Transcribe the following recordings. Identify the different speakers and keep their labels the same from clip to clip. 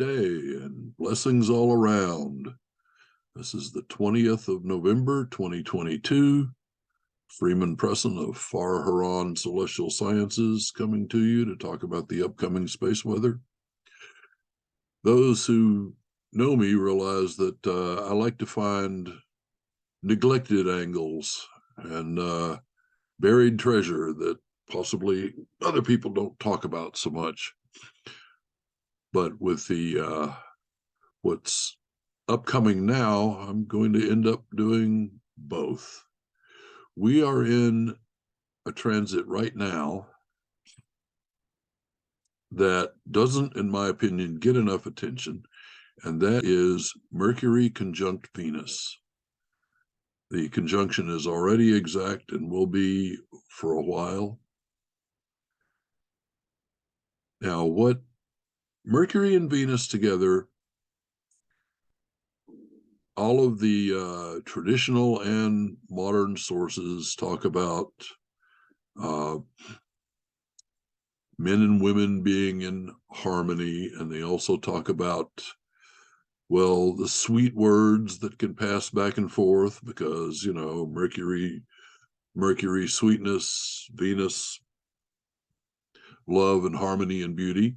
Speaker 1: day and blessings all around. This is the 20th of November, 2022. Freeman Presson of Far Harran Celestial Sciences coming to you to talk about the upcoming space weather. Those who know me realize that I like to find neglected angles and buried treasure that possibly other people don't talk about so much. But with the what's upcoming now, I'm going to end up doing both. We are in a transit right now that doesn't, in my opinion, get enough attention, and that is Mercury conjunct Venus. The conjunction is already exact and will be for a while. Now, what Mercury and Venus together, all of the traditional and modern sources talk about men and women being in harmony, and they also talk about, well, the sweet words that can pass back and forth because, you know, Mercury sweetness, Venus love and harmony and beauty,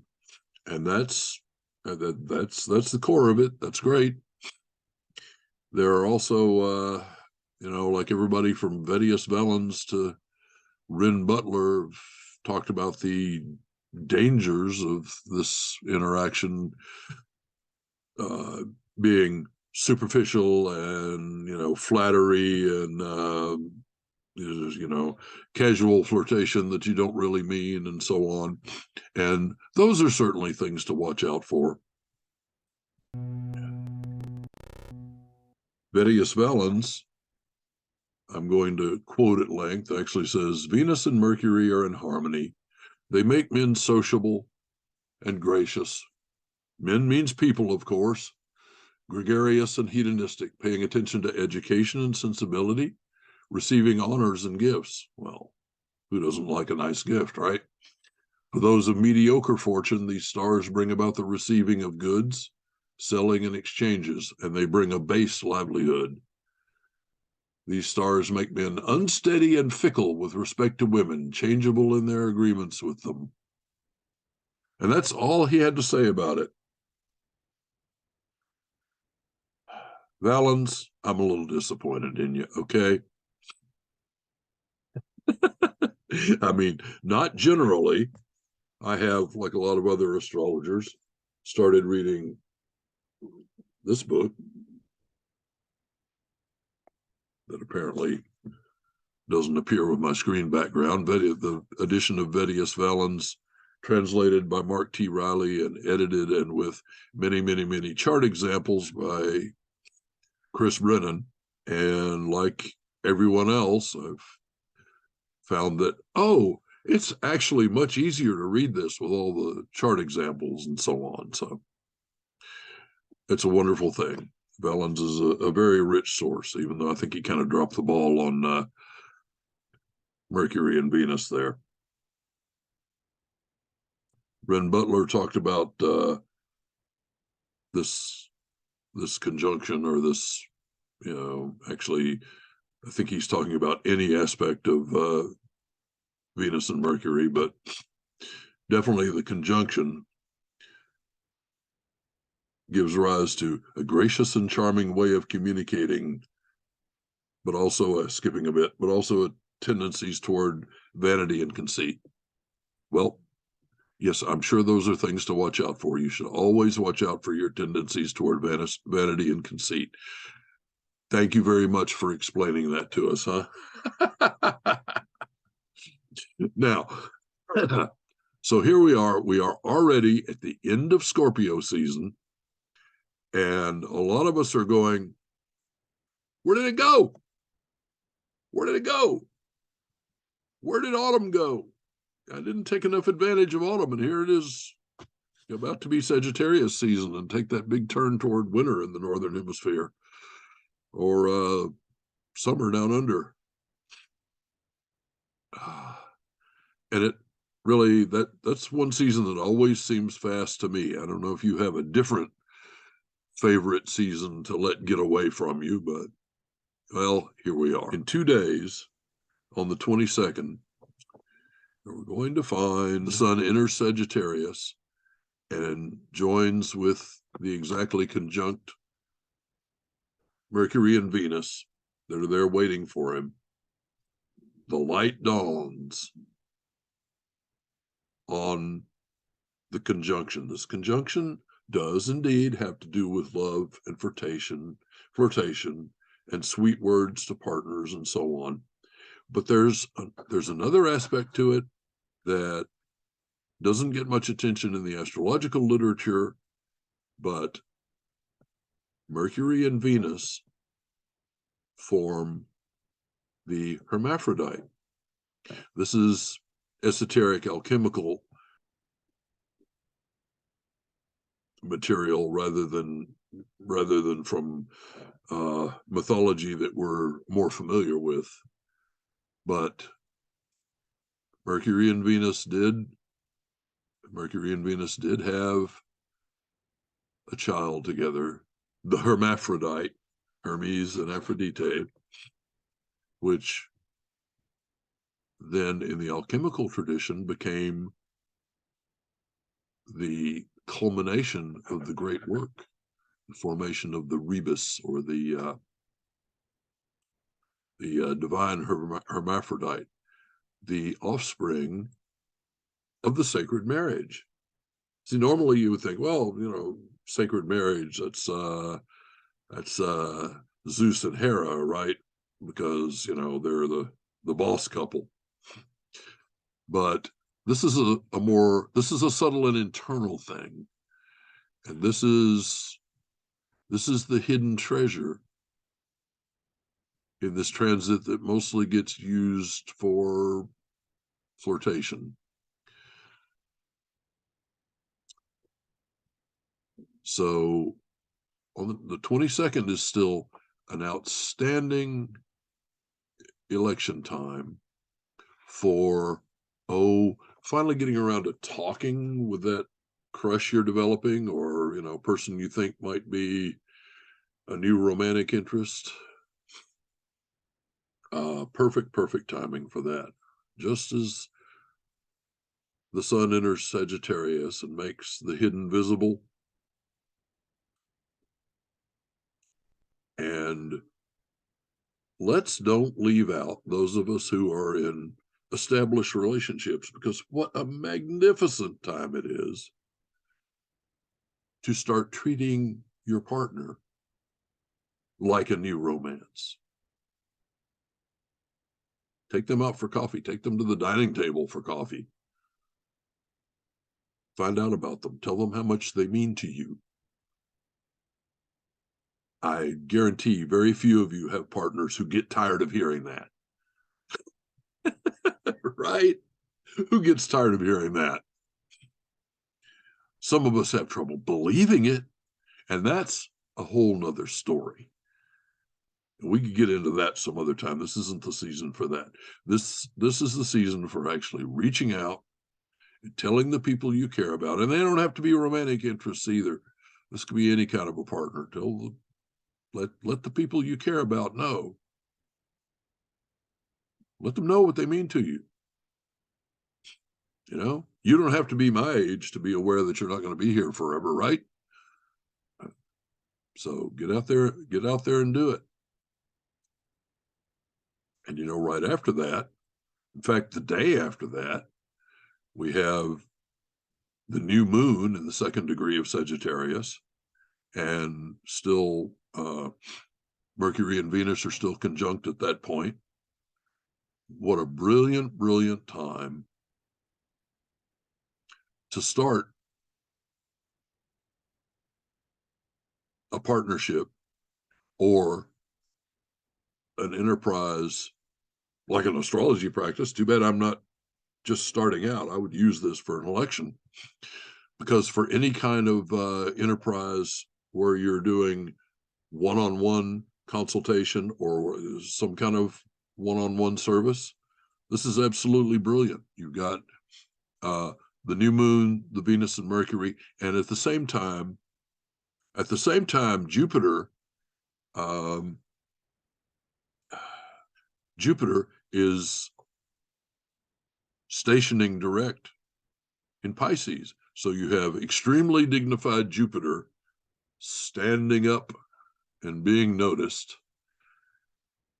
Speaker 1: and that's the core of it. That's great. There are also you know, like everybody from Vettius Valens to Ren Butler talked about the dangers of this interaction being superficial and, you know, flattery and you know, casual flirtation that you don't really mean and so on. And those are certainly things to watch out for. Vettius Valens, I'm going to quote at length, actually says, Venus and Mercury are in harmony. They make men sociable and gracious. Men means people, of course. Gregarious and hedonistic, paying attention to education and sensibility, receiving honors and gifts. Well, who doesn't like a nice gift, right? For those of mediocre fortune, these stars bring about the receiving of goods, selling and exchanges, and they bring a base livelihood. These stars make men unsteady and fickle with respect to women, changeable in their agreements with them. And that's all he had to say about it. Valens, I'm a little disappointed in you, okay? I mean, not generally. I have, like a lot of other astrologers, started reading this book that apparently doesn't appear with my screen background, the edition of Vettius Valens, translated by Mark T. Riley and edited and with many, many, many chart examples by Chris Brennan. And like everyone else, I've found that, oh, it's actually much easier to read this with all the chart examples and so on. So it's a wonderful thing. Valens is a very rich source, even though I think he kind of dropped the ball on Mercury and Venus there. Ren Butler talked about this conjunction, or this, you know, actually, I think he's talking about any aspect of Venus and Mercury, but definitely the conjunction gives rise to a gracious and charming way of communicating, but also skipping a bit, but also tendencies toward vanity and conceit. Well, yes, I'm sure those are things to watch out for. You should always watch out for your tendencies toward vanity and conceit. Thank you very much for explaining that to us, huh? Now, so here we are. We are already at the end of Scorpio season, and a lot of us are going, where did it go? Where did it go? Where did autumn go? I didn't take enough advantage of autumn, and here it is about to be Sagittarius season and take that big turn toward winter in the northern hemisphere, or summer down under. And really, that's one season that always seems fast to me. I don't know if you have a different favorite season to let get away from you, but well, here we are. In 2 days, on the 22nd, we're going to find the sun enters Sagittarius and joins with the exactly conjunct Mercury and Venus that are there waiting for him. The light dawns on the conjunction. This conjunction does indeed have to do with love and flirtation, and sweet words to partners and so on. But there's another aspect to it that doesn't get much attention in the astrological literature, but Mercury and Venus form the hermaphrodite. This is esoteric alchemical material rather than from mythology that we're more familiar with. But Mercury and Venus did have a child together, the hermaphrodite, Hermes and Aphrodite, which then in the alchemical tradition became the culmination of the great work, the formation of the rebus, or the divine hermaphrodite, the offspring of the sacred marriage. See, normally you would think, well, sacred marriage, that's Zeus and Hera, right? Because they're the boss couple. But this is a subtle and internal thing, and this is the hidden treasure in this transit that mostly gets used for flirtation. So on the 22nd is still an outstanding election time for finally getting around to talking with that crush you're developing, or person you think might be a new romantic interest. Perfect timing for that. Just as the sun enters Sagittarius and makes the hidden visible, and let's don't leave out those of us who are in established relationships, because what a magnificent time it is to start treating your partner like a new romance. Take them out for coffee. Take them to the dining table for coffee. Find out about them. Tell them how much they mean to you. I guarantee very few of you have partners who get tired of hearing that. Right? Who gets tired of hearing that? Some of us have trouble believing it, and that's a whole nother story. We could get into that some other time. This isn't the season for that. This is the season for actually reaching out and telling the people you care about, and they don't have to be romantic interests either. This could be any kind of a partner. Let the people you care about know. Let them know what they mean to you. You don't have to be my age to be aware that you're not going to be here forever, right? So get out there and do it. And right after that, in fact, the day after that, we have the new moon in the 2nd degree of Sagittarius, and still Mercury and Venus are still conjunct at that point. What a brilliant time to start a partnership or an enterprise like an astrology practice. Too bad I'm not just starting out. I would use this for an election, because for any kind of enterprise where you're doing one-on-one consultation or some kind of one-on-one service, this is absolutely brilliant. You've got the new moon, the Venus and Mercury, and at the same time, Jupiter, um, Jupiter is stationing direct in Pisces. So you have extremely dignified Jupiter standing up and being noticed.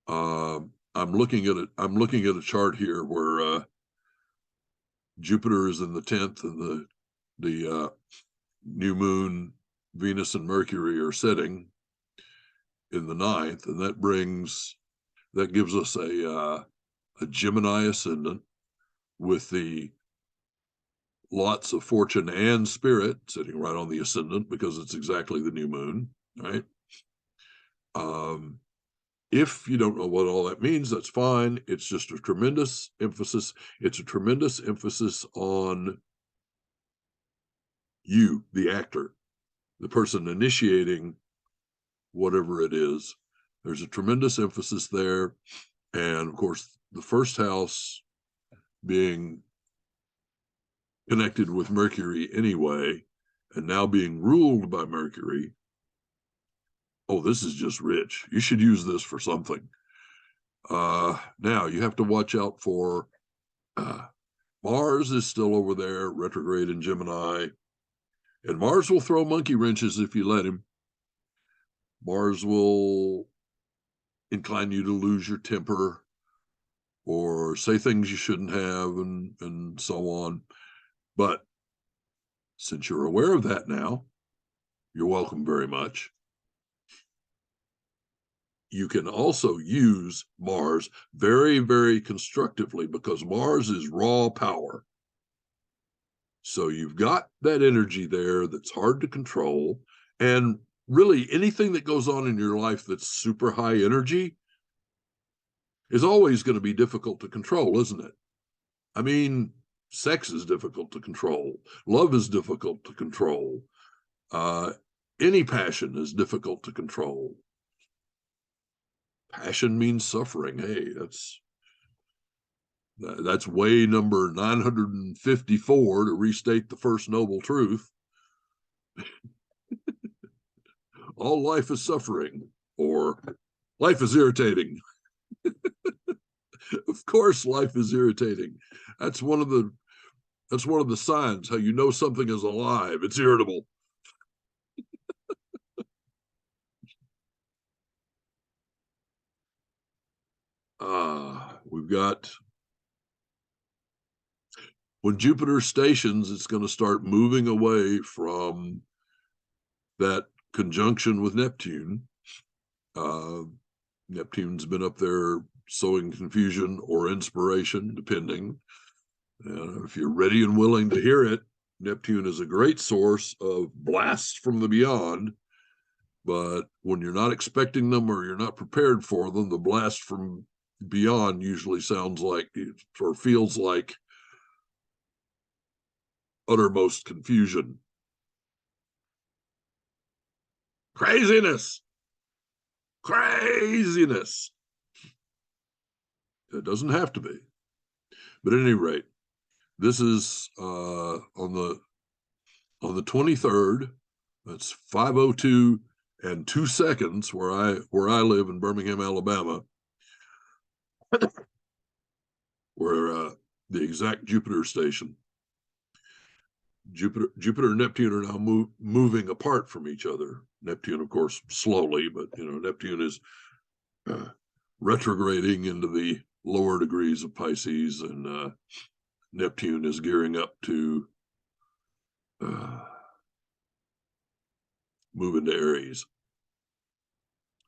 Speaker 1: I'm looking at it. I'm looking at a chart here where Jupiter is in the 10th, and the new moon, Venus and Mercury are setting in the 9th, and that gives us a Gemini ascendant with the lots of fortune and spirit sitting right on the ascendant because it's exactly the new moon, right? If you don't know what all that means, that's fine. It's just a tremendous emphasis. It's a tremendous emphasis on you, the actor, the person initiating whatever it is. There's a tremendous emphasis there. And of course, the first house being connected with Mercury anyway, and now being ruled by Mercury. Oh, this is just rich. You should use this for something. Now you have to watch out for Mars is still over there, retrograde in Gemini, and Mars will throw monkey wrenches if you let him. Mars will incline you to lose your temper or say things you shouldn't have, and so on. But since you're aware of that now, you're welcome very much. You can also use Mars very, very constructively because Mars is raw power. So you've got that energy there that's hard to control. And really, anything that goes on in your life that's super high energy is always going to be difficult to control, isn't it? I mean, sex is difficult to control. Love is difficult to control. Any passion is difficult to control. Passion means suffering. Hey, that's way number 954 to restate the first noble truth. All life is suffering, or life is irritating. Of course, life is irritating. That's one of the signs how you know something is alive. It's irritable. We've got when Jupiter stations, it's going to start moving away from that conjunction with Neptune. Neptune's been up there sowing confusion or inspiration, depending. If you're ready and willing to hear it, Neptune is a great source of blasts from the beyond. But when you're not expecting them or you're not prepared for them, the blast from beyond usually sounds like or feels like uttermost confusion. Craziness. Craziness. It doesn't have to be. But at any rate, this is on the 23rd. That's 5:02 and 2 seconds where I live in Birmingham, Alabama, where the exact Jupiter station. Jupiter and Neptune are now moving apart from each other. Neptune, of course, slowly, but Neptune is retrograding into the lower degrees of Pisces, and Neptune is gearing up to move into Aries.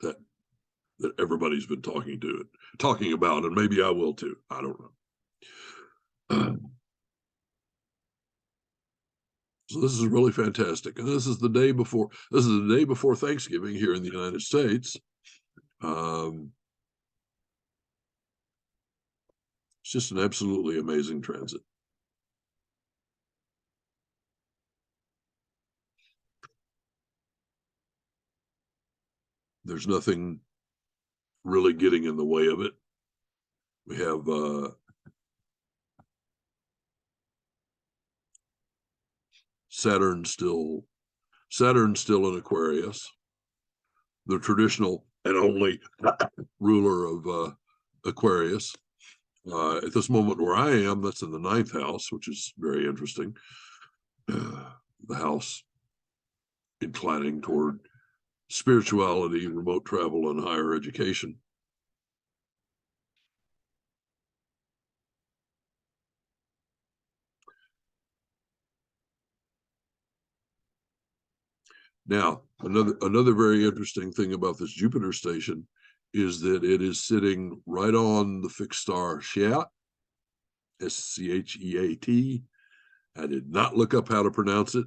Speaker 1: That everybody's been talking about, and maybe I will too. I don't know. So this is really fantastic, and this is the day before Thanksgiving here in the United States. It's just an absolutely amazing transit. There's nothing really getting in the way of it. We have Saturn's still in Aquarius, the traditional and only ruler of Aquarius. At this moment where I am, that's in the 9th house, which is very interesting. The house inclining toward spirituality, remote travel, and higher education. Now, another very interesting thing about this Jupiter station is that it is sitting right on the fixed star Scheat, Scheat. I did not look up how to pronounce it.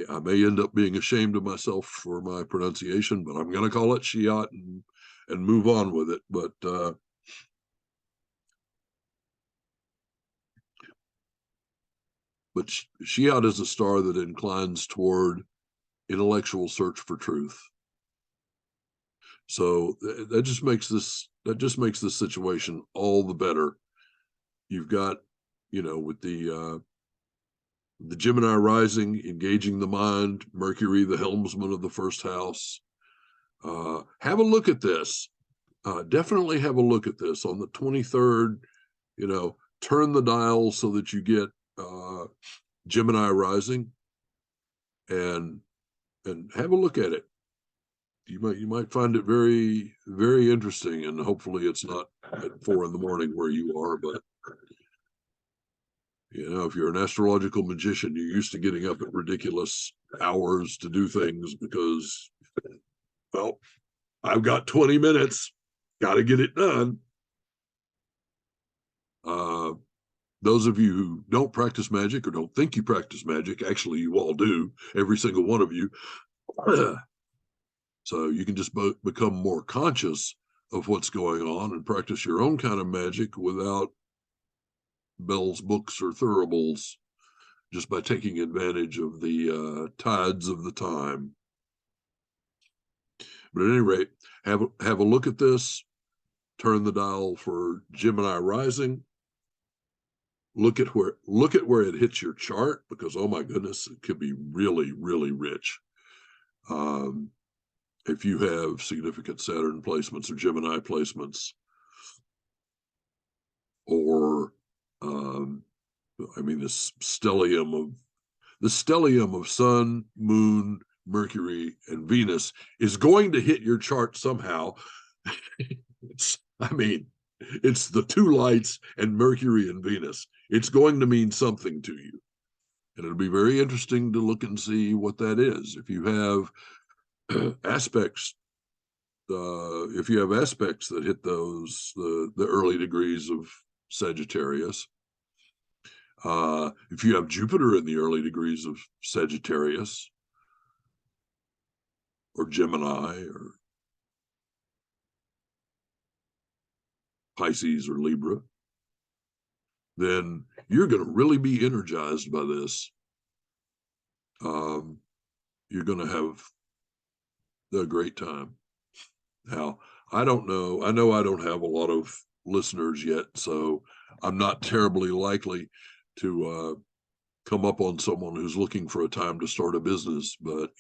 Speaker 1: I may end up being ashamed of myself for my pronunciation, but I'm going to call it Scheat and move on with it. But Scheat is a star that inclines toward intellectual search for truth. So that just makes this situation all the better. You've got, with the Gemini rising, engaging the mind, Mercury, the helmsman of the first house. Have a look at this. Definitely have a look at this on the 23rd. Turn the dial so that you get Gemini rising, and have a look at it. You might find it very, very interesting, and hopefully it's not at 4 a.m. where you are, but if you're an astrological magician, you're used to getting up at ridiculous hours to do things because, well, I've got 20 minutes, got to get it done. Those of you who don't practice magic or don't think you practice magic, actually you all do, every single one of you. So you can just become more conscious of what's going on and practice your own kind of magic without bells, books, or thuribles, just by taking advantage of the tides of the time. But at any rate, have a look at this. Turn the dial for Gemini rising. Look at where it hits your chart, because oh my goodness, it could be really, really rich. If you have significant Saturn placements or Gemini placements, or the stellium of Sun, Moon, Mercury, and Venus is going to hit your chart somehow. It's the two lights and Mercury and Venus. It's going to mean something to you. And it'll be very interesting to look and see what that is. If you have aspects that hit those, the early degrees of Sagittarius, if you have Jupiter in the early degrees of Sagittarius or Gemini or Pisces or Libra, then you're going to really be energized by this. You're going to have a great time. Now, I don't know. I know I don't have a lot of listeners yet, so I'm not terribly likely to come up on someone who's looking for a time to start a business. But,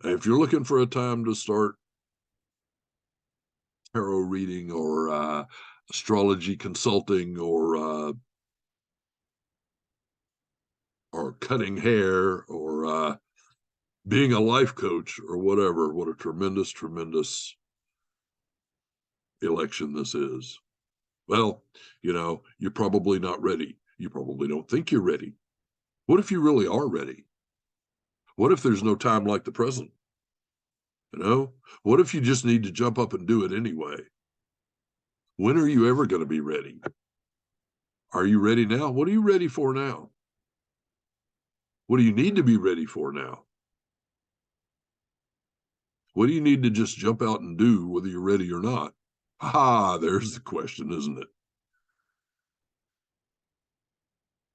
Speaker 1: if you're looking for a time to start tarot reading or astrology consulting or cutting hair or being a life coach or whatever, what a tremendous, tremendous election this is. Well, you're probably not ready. You probably don't think you're ready. What if you really are ready? What if there's no time like the present? What if you just need to jump up and do it anyway? When are you ever going to be ready? Are you ready now? What are you ready for now? What do you need to be ready for now? What do you need to just jump out and do, whether you're ready or not? There's the question, isn't it?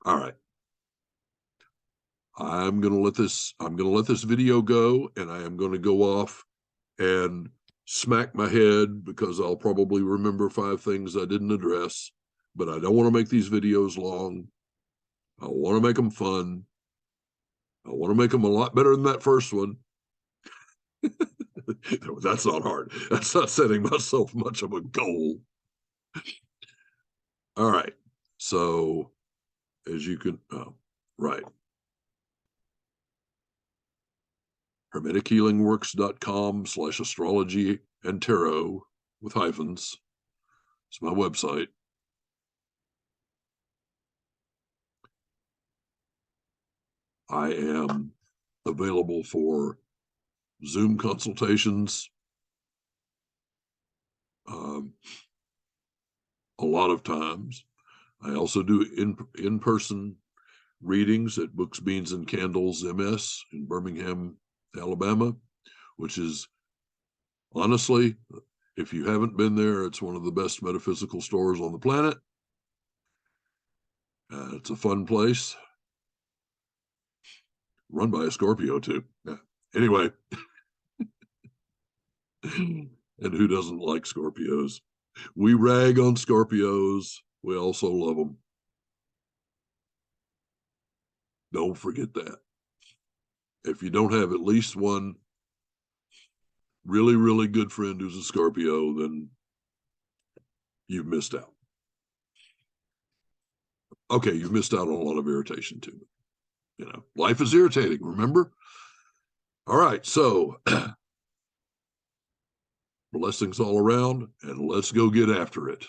Speaker 1: All right. I'm going to let this video go, and I am going to go off and smack my head because I'll probably remember 5 things I didn't address, but I don't want to make these videos long. I want to make them fun. I want to make them a lot better than that first one. That's not hard. That's not setting myself much of a goal. All right. So as you can, right. HermeticHealingWorks.com/astrology and tarot with hyphens. It's my website. I am available for Zoom consultations. A lot of times. I also do in-person readings at Books, Beans, and Candles MS in Birmingham, Alabama, which is, honestly, if you haven't been there, it's one of the best metaphysical stores on the planet. It's a fun place. Run by a Scorpio, too. Yeah. Anyway. And who doesn't like Scorpios? We rag on Scorpios. We also love them. Don't forget that. If you don't have at least one really, really good friend who's a Scorpio, then you've missed out. Okay, you've missed out on a lot of irritation too. You know, life is irritating, remember? All right, so blessings all around, and let's go get after it.